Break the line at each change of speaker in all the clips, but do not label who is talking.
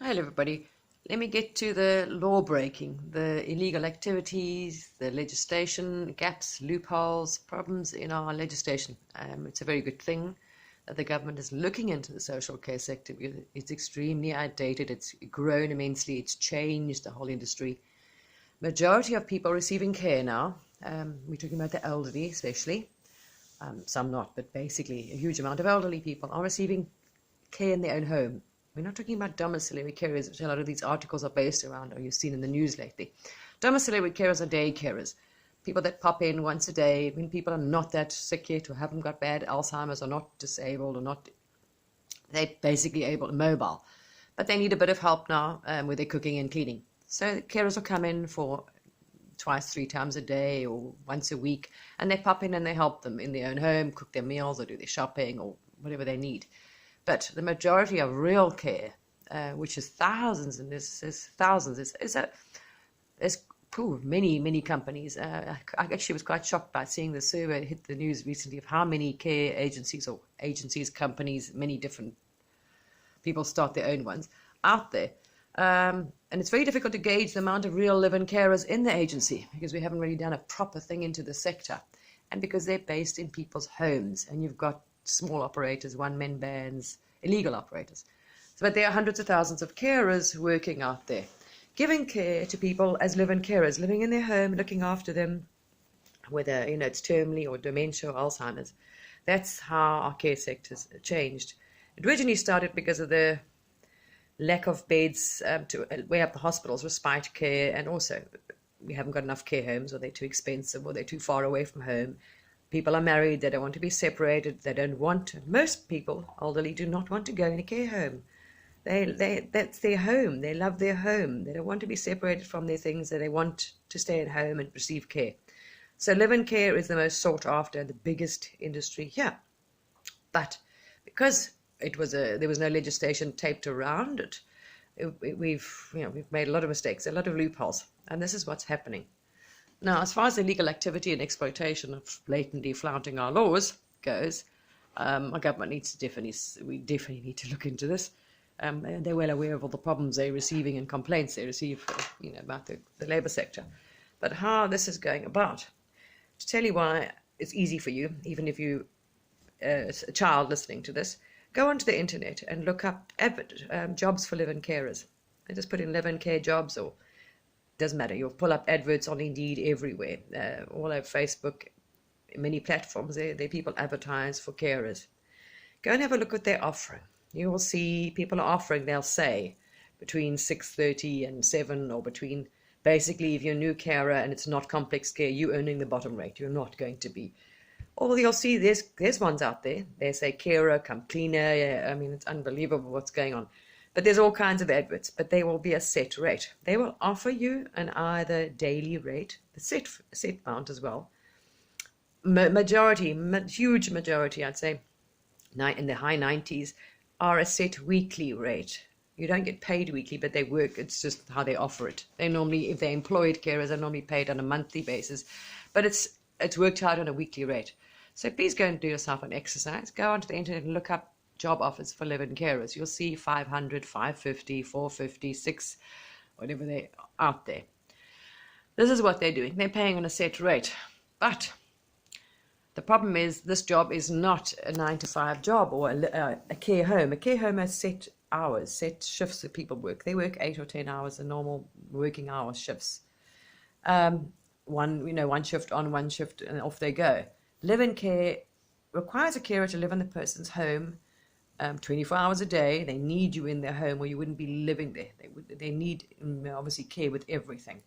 Hello, everybody. Let me get to the law breaking, the illegal activities, the legislation, gaps, loopholes, problems in our legislation. It's a very good thing that the government is looking into the social care sector because it's extremely outdated. It's grown immensely. It's changed the whole industry. Majority of people receiving care now, we're talking about the elderly especially, some not, but basically a huge amount of elderly people are receiving care in their own home. We're not talking about domiciliary carers, which a lot of these articles are based around, or you've seen in the news lately. Domiciliary carers are day carers, people that pop in once a day when people are not that sick yet, or haven't got bad Alzheimer's, or not disabled, or not, they're basically able, mobile. But they need a bit of help now with their cooking and cleaning. So carers will come in for twice, 3 times a day, or once a week, and they pop in and they help them in their own home, cook their meals, or do their shopping, or whatever they need. But the majority of real care, which is thousands, and there's thousands, there's many companies. I actually was quite shocked by seeing the survey hit the news recently of how many care agencies, companies, many different people start their own ones out there. And it's very difficult to gauge the amount of real live-in carers in the agency because we haven't really done a proper thing into the sector. And because they're based in people's homes, and you've got small operators, one-man bands, illegal operators. But there are hundreds of thousands of carers working out there, giving care to people as live-in carers, living in their home, looking after them, whether it's terminally or dementia or Alzheimer's. That's how our care sector's changed. It originally started because of the lack of beds to way up the hospitals, respite care, and also we haven't got enough care homes, or they're too expensive, or they're too far away from home. People are married, they don't want to be separated, they don't want to. Most people, elderly, do not want to go in a care home. That's their home, they love their home, they don't want to be separated from their things, they want to stay at home and receive care. So live-in care is the most sought after, the biggest industry here. But because there was no legislation taped around it, we've made a lot of mistakes, a lot of loopholes, and this is what's happening. Now, as far as illegal activity and exploitation of blatantly flouting our laws goes, our government we definitely need to look into this. They're well aware of all the problems they're receiving and complaints they receive, about the labour sector. But how this is going about, to tell you why it's easy for you, even if you a child listening to this, go onto the internet and look up jobs for live-in carers. And just put in live-in care jobs, or doesn't matter. You'll pull up adverts on Indeed everywhere, all over Facebook, many platforms. There people advertise for carers. Go and have a look what they're offering. You will see people are offering, they'll say, between 6:30 and 7, or between, basically, if you're a new carer and it's not complex care, you're earning the bottom rate. You're not going to be. Or you'll see there's ones out there. They say carer, come cleaner. Yeah, it's unbelievable what's going on. But there's all kinds of adverts, but they will be a set rate. They will offer you an either daily rate, the set amount as well. Huge majority, I'd say, in the high 90s, are a set weekly rate. You don't get paid weekly, but they work. It's just how they offer it. They normally, if they're employed carers, are normally paid on a monthly basis, but it's worked out on a weekly rate. So please go and do yourself an exercise. Go onto the internet and look up job offers for live-in carers. You'll see 500, 550, 450, 6, whatever they're out there. This is what they're doing. They're paying on a set rate. But the problem is this job is not a 9-to-5 job or a care home. A care home has set hours, set shifts that people work. They work 8 or 10 hours, the normal working hour shifts. One shift on, one shift, and off they go. Live-in care requires a carer to live in the person's home 24 hours a day. They need you in their home, or you wouldn't be living there. They need, obviously, care with everything.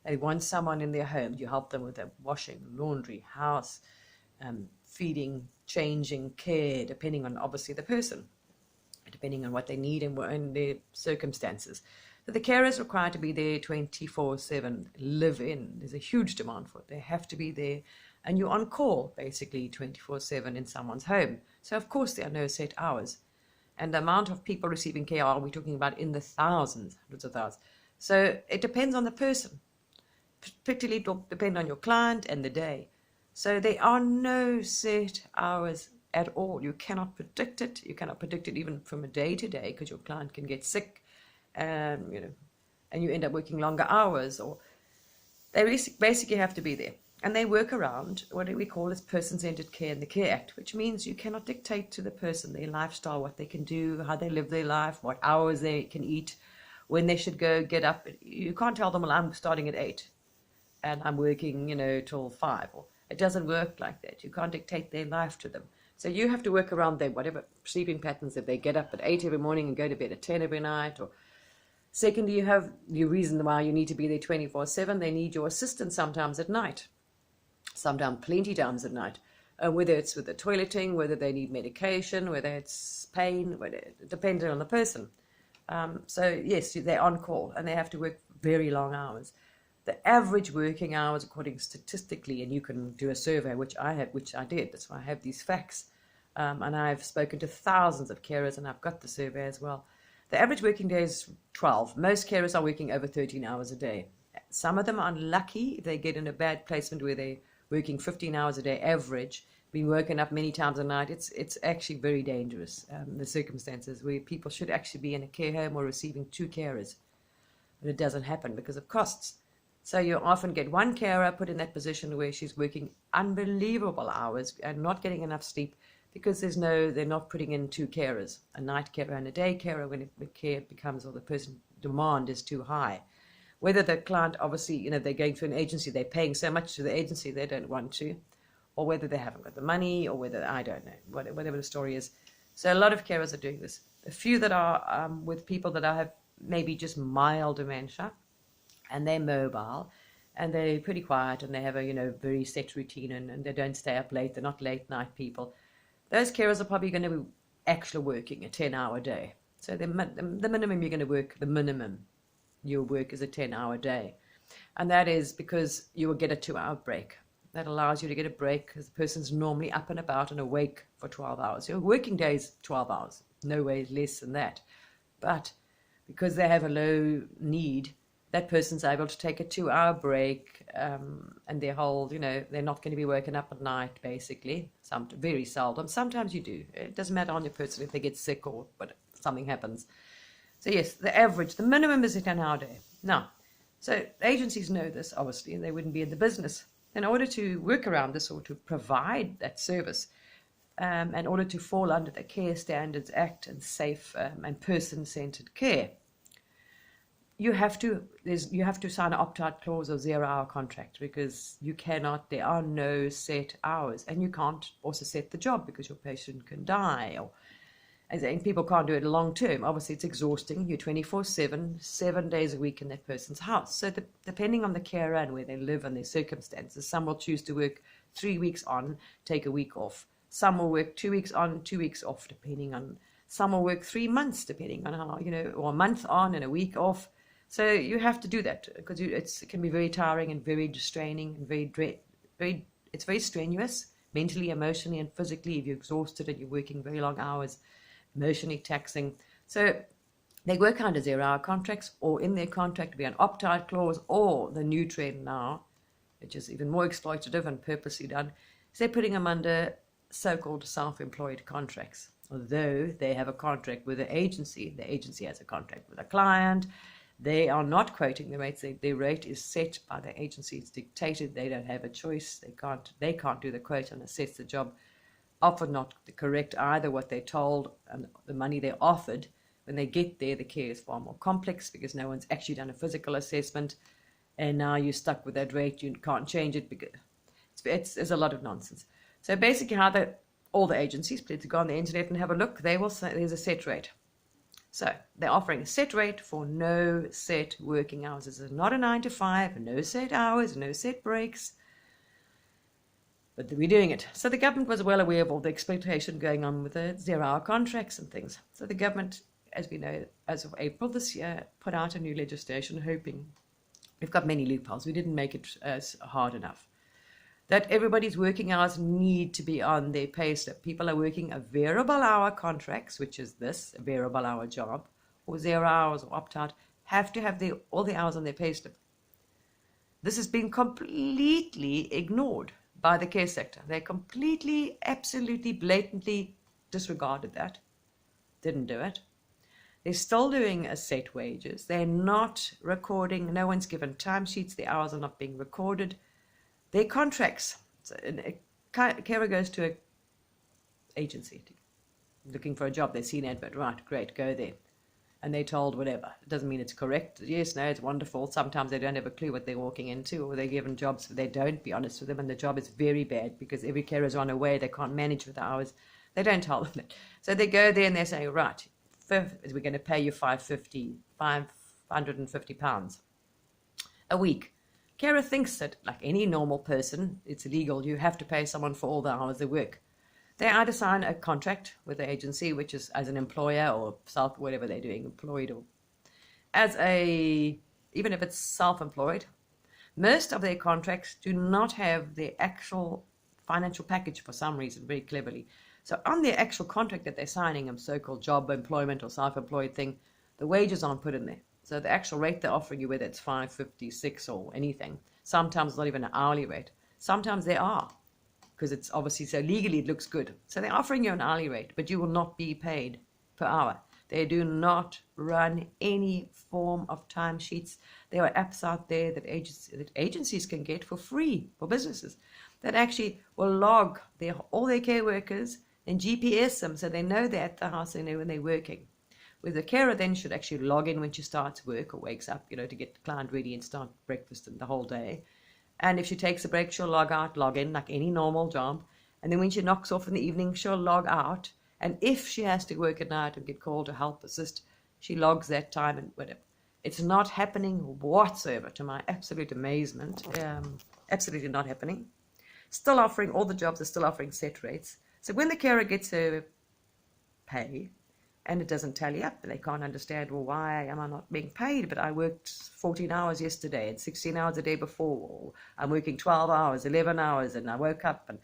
They want someone in their home. You help them with their washing, laundry, house, feeding, changing, care, depending on, obviously, the person, depending on what they need and their circumstances. So the carer is required to be there 24/7, live in. There's a huge demand for it. They have to be there. And you're on call, basically, 24/7 in someone's home. So, of course, there are no set hours. And the amount of people receiving care are we talking about in the thousands, hundreds of thousands. So it depends on the person. Particularly, it will depend on your client and the day. So there are no set hours at all. You cannot predict it. You cannot predict it even from a day to day, because your client can get sick and you end up working longer hours, or they basically have to be there. And they work around what we call as person-centered care in the Care Act, which means you cannot dictate to the person their lifestyle, what they can do, how they live their life, what hours they can eat, when they should go get up. You can't tell them, well, I'm starting at 8 and I'm working, till 5. Or it doesn't work like that. You can't dictate their life to them. So you have to work around their whatever sleeping patterns. If they get up at 8 every morning and go to bed at 10 every night, or secondly, you have your reason why you need to be there 24/7. They need your assistance sometimes at night, sometimes plenty times at night, whether it's with the toileting, whether they need medication, whether it's pain, depending on the person. So yes, they're on call and they have to work very long hours. The average working hours, according statistically, and you can do a survey, which I did. That's why I have these facts, and I've spoken to thousands of carers, and I've got the survey as well. The average working day is 12. Most carers are working over 13 hours a day. Some of them are unlucky if they get in a bad placement where they're working 15 hours a day average, being woken up many times a night. It's actually very dangerous, the circumstances where people should actually be in a care home or receiving 2 carers. But it doesn't happen because of costs. So you often get one carer put in that position where she's working unbelievable hours and not getting enough sleep because they're not putting in 2 carers, a night carer and a day carer, when the care becomes, or the person demand is too high. Whether the client, obviously, they're going through an agency, they're paying so much to the agency they don't want to, or whether they haven't got the money, or whether, I don't know, whatever the story is. So a lot of carers are doing this. A few that are with people that have maybe just mild dementia, and they're mobile, and they're pretty quiet, and they have a very set routine, and they don't stay up late. They're not late night people. Those carers are probably going to be actually working a 10-hour day. So the minimum you're going to work, the minimum you'll work is a 10-hour day, and that is because you will get a 2-hour break. That allows you to get a break because the person's normally up and about and awake for 12 hours. Your working day is 12 hours, no way less than that. But because they have a low need, that person's able to take a 2-hour break, and their whole, they're not going to be woken up at night, basically. Very seldom. Sometimes you do. It doesn't matter on your person if they get sick or something happens. So yes, the minimum is a 10-hour day. Now, so agencies know this, obviously, and they wouldn't be in the business. In order to work around this or to provide that service, in order to fall under the Care Standards Act and safe and person-centered care, you have to sign an opt-out clause or 0-hour contract, because there are no set hours, and you can't also set the job because your patient can die, and people can't do it long term. Obviously, it's exhausting. You're 24/7, 7 days a week in that person's house. So depending on the carer and where they live and their circumstances, some will choose to work 3 weeks on, take a week off. Some will work 2 weeks on, 2 weeks off, depending on. Some will work 3 months, depending on how, or a month on and a week off. So you have to do that because it can be very tiring and very straining and it's very strenuous, mentally, emotionally, and physically. If you're exhausted and you're working very long hours, emotionally taxing. So they work under 0-hour contracts, or in their contract be an opt-out clause, or the new trend now, which is even more exploitative and purposely done, is they're putting them under so-called self-employed contracts. Although they have a contract with the agency has a contract with a client. They are not quoting the rates. Their rate is set by the agency. It's dictated. They don't have a choice. They can't do the quote and assess the job. Often not correct either what they're told and the money they're offered. When they get there, the care is far more complex because no one's actually done a physical assessment, and now you're stuck with that rate. You can't change it because it's a lot of nonsense. So basically, all the agencies, please go on the internet and have a look. They will say there's a set rate. So they're offering a set rate for no set working hours. This is not a 9 to 5, no set hours, no set breaks. But we're doing it. So the government was well aware of all the exploitation going on with the 0-hour contracts and things. So the government, as we know, as of April this year, put out a new legislation hoping, we've got many loopholes, we didn't make it as hard enough, that everybody's working hours need to be on their pay slip. People are working a variable hour contracts, which is this, a variable hour job, or 0 hours or opt-out, have to have all the hours on their pay slip. This has been completely ignored by the care sector. They completely, absolutely, blatantly disregarded that. Didn't do it. They're still doing a set wages. They're not recording. No one's given timesheets. The hours are not being recorded. Their contracts. So a carer goes to an agency looking for a job. They see an advert. Right, great, go there. And they're told whatever. It doesn't mean it's correct. Yes, no, it's wonderful. Sometimes they don't have a clue what they're walking into, or they're given jobs they don't, be honest with them, and the job is very bad because every carer is on a way. They can't manage with the hours. They don't tell them that. So they go there and they say, right, we're going to pay you £550 a week. Carer thinks that, like any normal person, it's illegal. You have to pay someone for all the hours they work. They either sign a contract with the agency, which is as an employer or whatever they're doing, employed, or even if it's self-employed. Most of their contracts do not have the actual financial package for some reason, very cleverly. So on the actual contract that they're signing, a so-called job employment or self-employed thing, the wages aren't put in there. So the actual rate they're offering you, whether it's $5.56 or anything, sometimes not even an hourly rate. Sometimes they are, because it's obviously, so legally it looks good. So they're offering you an hourly rate, but you will not be paid per hour. They do not run any form of timesheets. There are apps out there that agencies can get for free for businesses that actually will log all their care workers and GPS them so they know they're at the house, they know when they're working. Where the carer then should actually log in when she starts work or wakes up, to get the client ready and start breakfast and the whole day. And if she takes a break, she'll log out, log in, like any normal job. And then when she knocks off in the evening, she'll log out. And if she has to work at night and get called to help assist, she logs that time and whatever. It's not happening whatsoever, to my absolute amazement. Absolutely not happening. Still offering, all the jobs are still offering set rates. So when the carer gets her pay, and it doesn't tally up, they can't understand, well, why am I not being paid? But I worked 14 hours yesterday and 16 hours the day before. Or I'm working 12 hours, 11 hours, and I woke up, and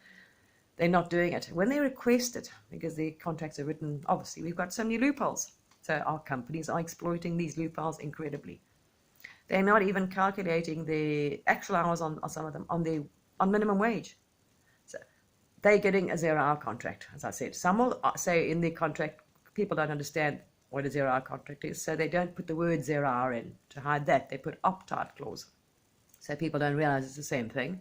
they're not doing it. When they request it, because the contracts are written, obviously, we've got so many loopholes. So our companies are exploiting these loopholes incredibly. They're not even calculating the actual hours on some of them on minimum wage. So they're getting a 0-hour contract, as I said. Some will say in the contract, people don't understand what a 0-hour contract is, so they don't put the word 0-hour in. To hide that, they put opt-out clause, so people don't realize it's the same thing.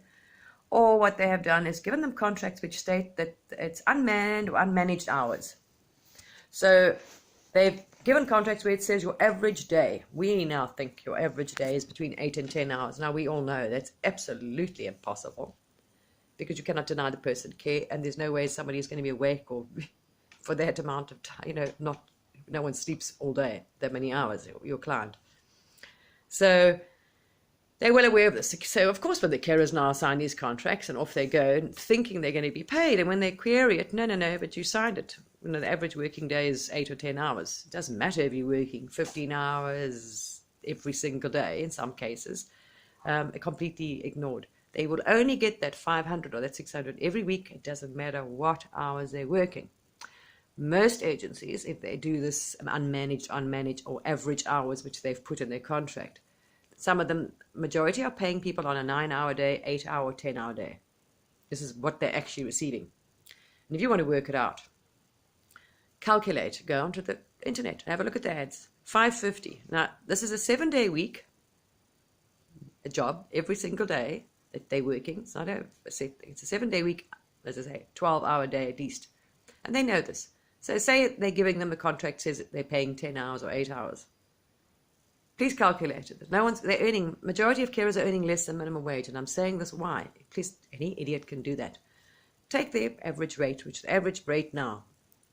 Or what they have done is given them contracts which state that it's unmanned or unmanaged hours. So they've given contracts where it says your average day. We now think your average day is between 8 and 10 hours. Now we all know that's absolutely impossible, because you cannot deny the person care, and there's no way somebody is going to be awake or for that amount of time, no one sleeps all day, that many hours, your client. So they're well aware of this. So of course when the carers now sign these contracts and off they go, thinking they're going to be paid, and when they query it, no, but you signed it. The average working day is 8 or 10 hours. It doesn't matter if you're working 15 hours every single day, in some cases, completely ignored. They will only get that 500 or that 600 every week. It doesn't matter what hours they're working. Most agencies, if they do this unmanaged, or average hours, which they've put in their contract, some of them, majority are paying people on a 9-hour day, 8-hour, 10-hour day. This is what they're actually receiving. And if you want to work it out, calculate, go onto the internet, have a look at the ads. $5.50. Now, this is a 7-day week, a job every single day that they're working. It's not a set thing. It's a 7-day week, as I say, 12-hour day at least. And they know this. So say they're giving them the contract says that they're paying 10 hours or 8 hours. Please calculate it. They're earning, majority of carers are earning less than minimum wage, and I'm saying this why. Please, any idiot can do that. Take their average rate, which the average rate now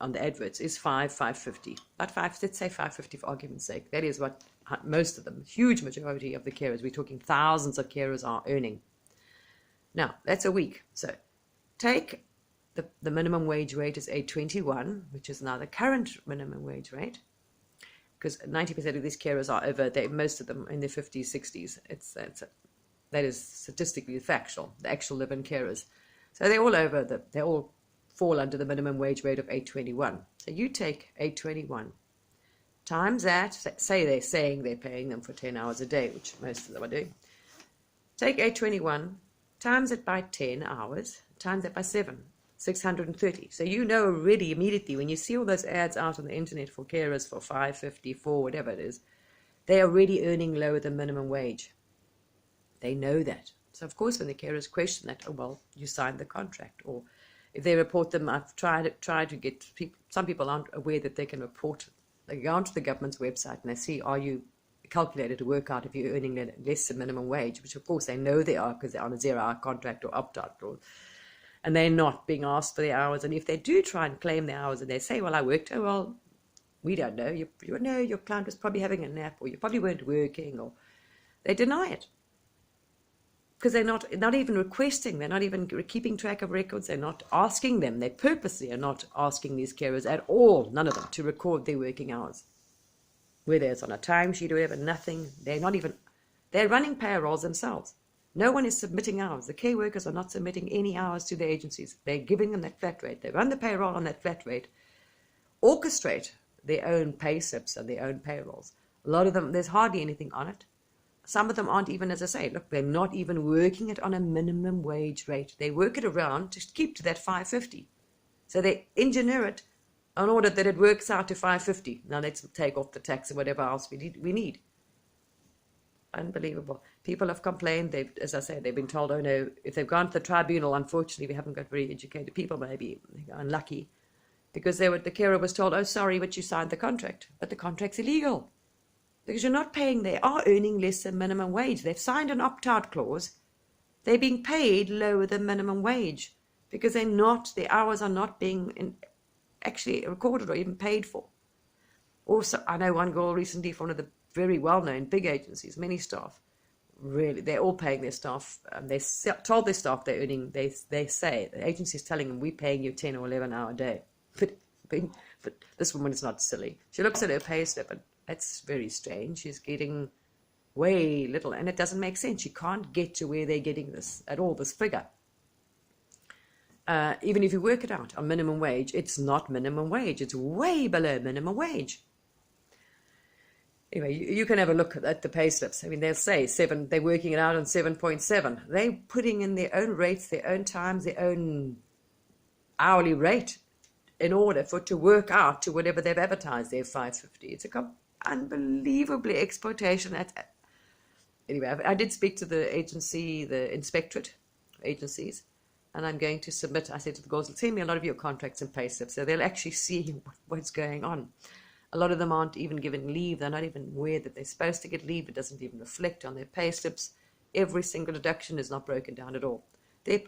on the adverts is $5.50. Let's say $5.50 for argument's sake. That is what most of them, huge majority of the carers, we're talking thousands of carers, are earning. Now, that's a week. So take the minimum wage rate is $8.21, which is now the current minimum wage rate, because 90% of these carers are over, most of them in their 50s, 60s. That is statistically factual, the actual live-in carers. So they're all over, they all fall under the minimum wage rate of $8.21. So you take $8.21 times that, say they're saying they're paying them for 10 hours a day, which most of them are doing. Take $8.21, times it by 10 hours, times it by 7. 630. So you know already immediately when you see all those ads out on the internet for carers for 550, for whatever it is, they're already earning lower than minimum wage. They know that. So of course when the carers question that, oh well, you signed the contract. Or if they report them, I've tried to get people, some people aren't aware that they can report. They go onto the government's website and they see, are you calculated to work out if you're earning less than minimum wage, which of course they know they are because they're on a 0-hour contract or opt-out clause. And they're not being asked for the hours. And if they do try and claim the hours and they say, well, I worked, oh, well, we don't know. You know your client was probably having a nap, or you probably weren't working, or they deny it. Because they're not even requesting, they're not even keeping track of records, they're not asking them. They purposely are not asking these carers at all, none of them, to record their working hours. Whether it's on a timesheet or whatever, nothing. They're running payrolls themselves. No one is submitting hours. The care workers are not submitting any hours to the agencies. They're giving them that flat rate. They run the payroll on that flat rate, orchestrate their own pay slips and their own payrolls. A lot of them, there's hardly anything on it. Some of them aren't even, as I say, look, they're not even working it on a minimum wage rate. They work it around to keep to that 550. So they engineer it in order that it works out to 550. Now let's take off the tax and whatever else we need. Unbelievable. People have complained. As I say, they've been told, oh no, if they've gone to the tribunal, unfortunately, we haven't got very educated people, maybe unlucky, because the carer was told, oh, sorry, but you signed the contract. But the contract's illegal because you're not paying. They are earning less than minimum wage. They've signed an opt-out clause. They're being paid lower than minimum wage because the hours are not being actually recorded or even paid for. Also, I know one girl recently from one of the very well-known big agencies, many staff, really, they're all paying their staff. They told their staff they're earning, they say, the agency is telling them, we're paying you 10 or 11 hour a day. But this woman is not silly. She looks at her pay slip and that's very strange. She's getting way little and it doesn't make sense. She can't get to where they're getting this at all, this figure. Even if you work it out on minimum wage, it's not minimum wage. It's way below minimum wage. Anyway, you can have a look at the pay slips. I mean, they'll say they're working it out on 7.7. They're putting in their own rates, their own times, their own hourly rate in order for it to work out to whatever they've advertised, their 550. It's unbelievably exploitation. Anyway, I did speak to the agency, the inspectorate agencies, and I'm going to submit, I said to the girls, send me a lot of your contracts and pay slips so they'll actually see what's going on. A lot of them aren't even given leave. They're not even aware that they're supposed to get leave. It doesn't even reflect on their pay slips. Every single deduction is not broken down at all.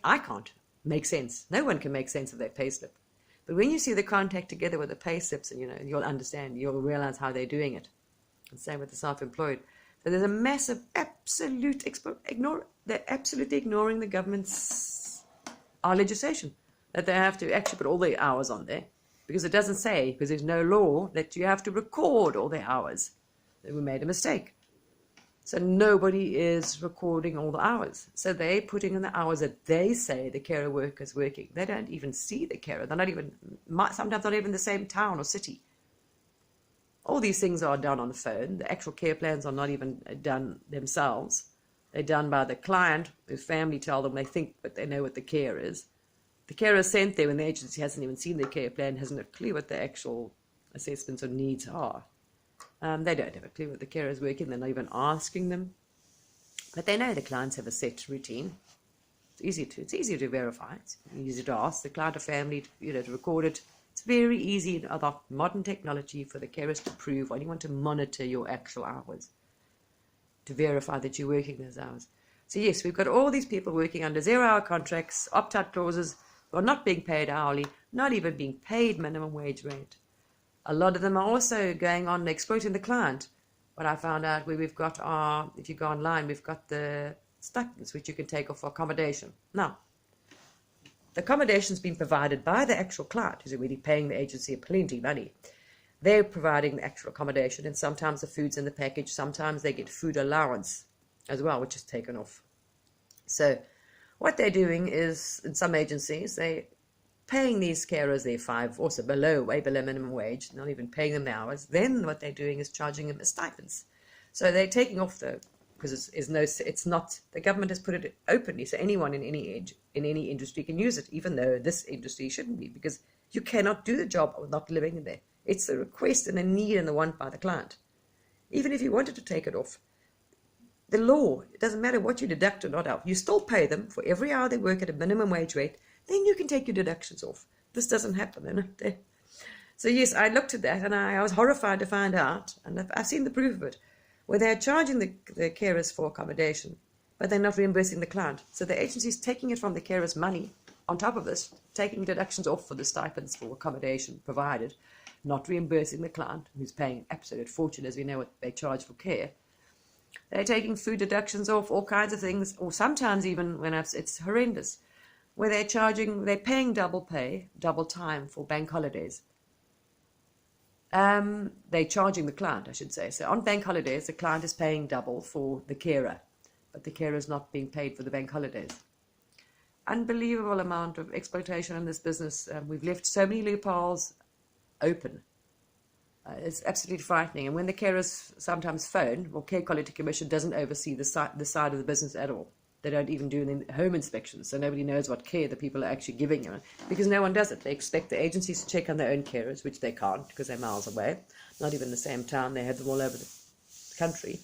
I can't make sense. No one can make sense of their pay slip. But when you see the contract together with the pay slips, and you'll understand, you'll realize how they're doing it. And same with the self-employed. So there's a massive, they're absolutely ignoring the government's legislation, that they have to actually put all their hours on there. Because it doesn't say, because there's no law, that you have to record all their hours. We made a mistake. So nobody is recording all the hours. So they're putting in the hours that they say the carer worker's working. They don't even see the carer. They're not even, sometimes not even the same town or city. All these things are done on the phone. The actual care plans are not even done themselves. They're done by the client, whose family tell them they think, but they know what the care is. The carer is sent there when the agency hasn't even seen the care plan, hasn't a clue what the actual assessments or needs are. They don't have a clue what the carer is working. They're not even asking them. But they know the clients have a set routine. It's easy to verify. It's easy to ask the client or family to record it. It's very easy in other modern technology for the carers to prove, or anyone to monitor your actual hours, to verify that you're working those hours. So yes, we've got all these people working under 0-hour contracts, opt-out clauses, who are not being paid hourly, not even being paid minimum wage rate. A lot of them are also going on exploiting the client. What I found out, where we've got if you go online, we've got the stipends which you can take off for accommodation. Now, the accommodation's been provided by the actual client, who's already paying the agency plenty of money. They're providing the actual accommodation, and sometimes the food's in the package, sometimes they get food allowance as well, which is taken off. So what they're doing is, in some agencies, they're paying these carers their also way below minimum wage, not even paying them the hours. Then what they're doing is charging them the stipends. So they're taking off the because it's not, the government has put it openly, so anyone in any industry can use it, even though this industry shouldn't be, because you cannot do the job of not living in there. It's a request and a need and a want by the client. Even if you wanted to take it off, the law, it doesn't matter what you deduct or not out, you still pay them for every hour they work at a minimum wage rate, then you can take your deductions off. This doesn't happen. So yes, I looked at that and I was horrified to find out, and I've seen the proof of it, where they're charging the carers for accommodation, but they're not reimbursing the client. So the agency is taking it from the carers' money on top of this, taking deductions off for the stipends for accommodation provided, not reimbursing the client, who's paying an absolute fortune, as we know what they charge for care. They're taking food deductions off, all kinds of things, or sometimes even when it's horrendous, where they're paying double pay, double time for bank holidays. They're charging the client, I should say. So on bank holidays, the client is paying double for the carer, but the carer is not being paid for the bank holidays. Unbelievable amount of exploitation in this business. We've left so many loopholes open. It's absolutely frightening. And when the carers sometimes phone, well, Care Quality Commission doesn't oversee the side of the business at all. They don't even do home inspections, so nobody knows what care the people are actually giving you, because no one does it. They expect the agencies to check on their own carers, which they can't because they're miles away, not even the same town. They have them all over the country.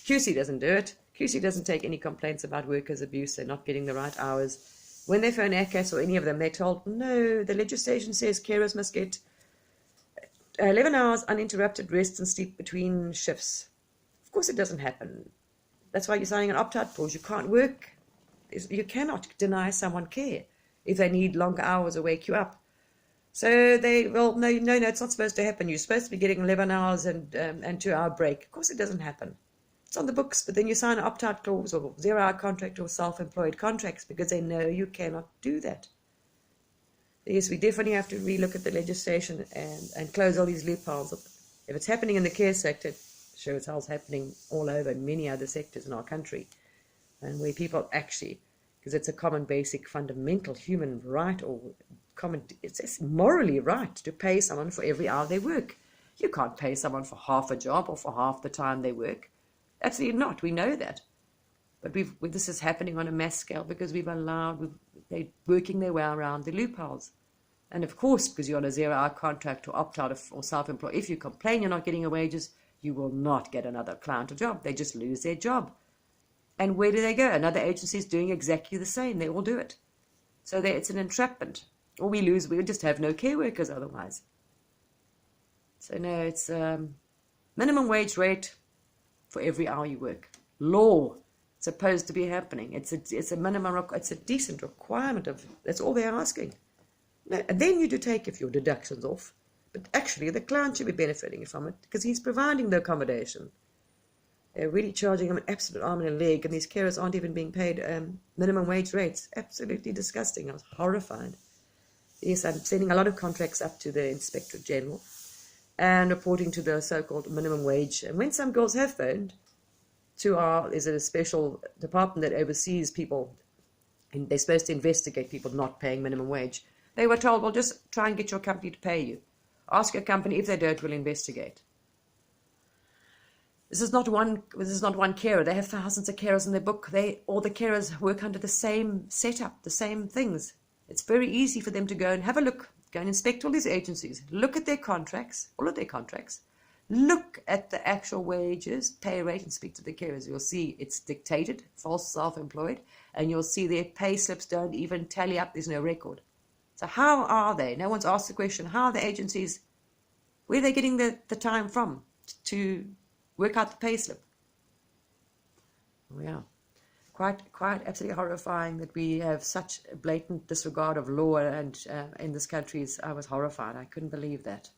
QC doesn't do it. QC doesn't take any complaints about workers' abuse. They're not getting the right hours. When they phone ACAS or any of them, they're told, no, the legislation says carers must get 11 hours uninterrupted rest and sleep between shifts. Of course it doesn't happen. That's why you're signing an opt-out clause. You can't work. You cannot deny someone care if they need longer hours or wake you up. So no, it's not supposed to happen. You're supposed to be getting 11 hours and 2-hour break. Of course it doesn't happen. It's on the books, but then you sign an opt-out clause or 0-hour contract or self-employed contracts because they know you cannot do that. Yes, we definitely have to relook at the legislation and close all these loopholes. If it's happening in the care sector, sure as hell's happening all over in many other sectors in our country, and where people actually, because it's a common, basic, fundamental human right, or it's morally right to pay someone for every hour they work. You can't pay someone for half a job or for half the time they work. Absolutely not. We know that. But this is happening on a mass scale because they're working their way around the loopholes. And of course, because you're on a 0-hour contract or opt-out or self-employed, if you complain you're not getting your wages, you will not get another client or job. They just lose their job. And where do they go? Another agency is doing exactly the same. They all do it. So it's an entrapment. Or we just have no care workers otherwise. So no, it's minimum wage rate for every hour you work. Law supposed to be happening. It's a minimum. It's a decent requirement of. That's all they're asking. No, and then you do take your deductions off. But actually, the client should be benefiting from it because he's providing the accommodation. They're really charging him an absolute arm and a leg, and these carers aren't even being paid minimum wage rates. Absolutely disgusting. I was horrified. Yes, I'm sending a lot of contracts up to the Inspector General and reporting to the so-called minimum wage. And when some girls have phoned is it a special department that oversees people, and they're supposed to investigate people not paying minimum wage. They were told, well, just try and get your company to pay you. Ask your company. If they don't, we'll investigate. This is not one carer. They have thousands of carers in their book. All the carers work under the same setup, the same things. It's very easy for them to go and have a look, go and inspect all these agencies, look at their contracts, all of their contracts, look at the actual wages, pay rate, and speak to the carers. You'll see it's dictated, false self-employed, and you'll see their pay slips don't even tally up. There's no record. So how are they? No one's asked the question, how are the agencies, where are they getting the time from to work out the pay slip? Oh, yeah. Quite absolutely horrifying that we have such a blatant disregard of law and in this country. I was horrified. I couldn't believe that.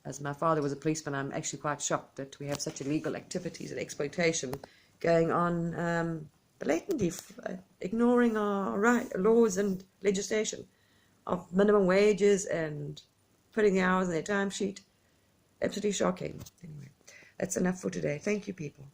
As my father was a policeman, I'm actually quite shocked that we have such illegal activities and exploitation going on blatantly, ignoring our laws and legislation of minimum wages and putting the hours in their timesheet. Absolutely shocking. Anyway, that's enough for today. Thank you, people.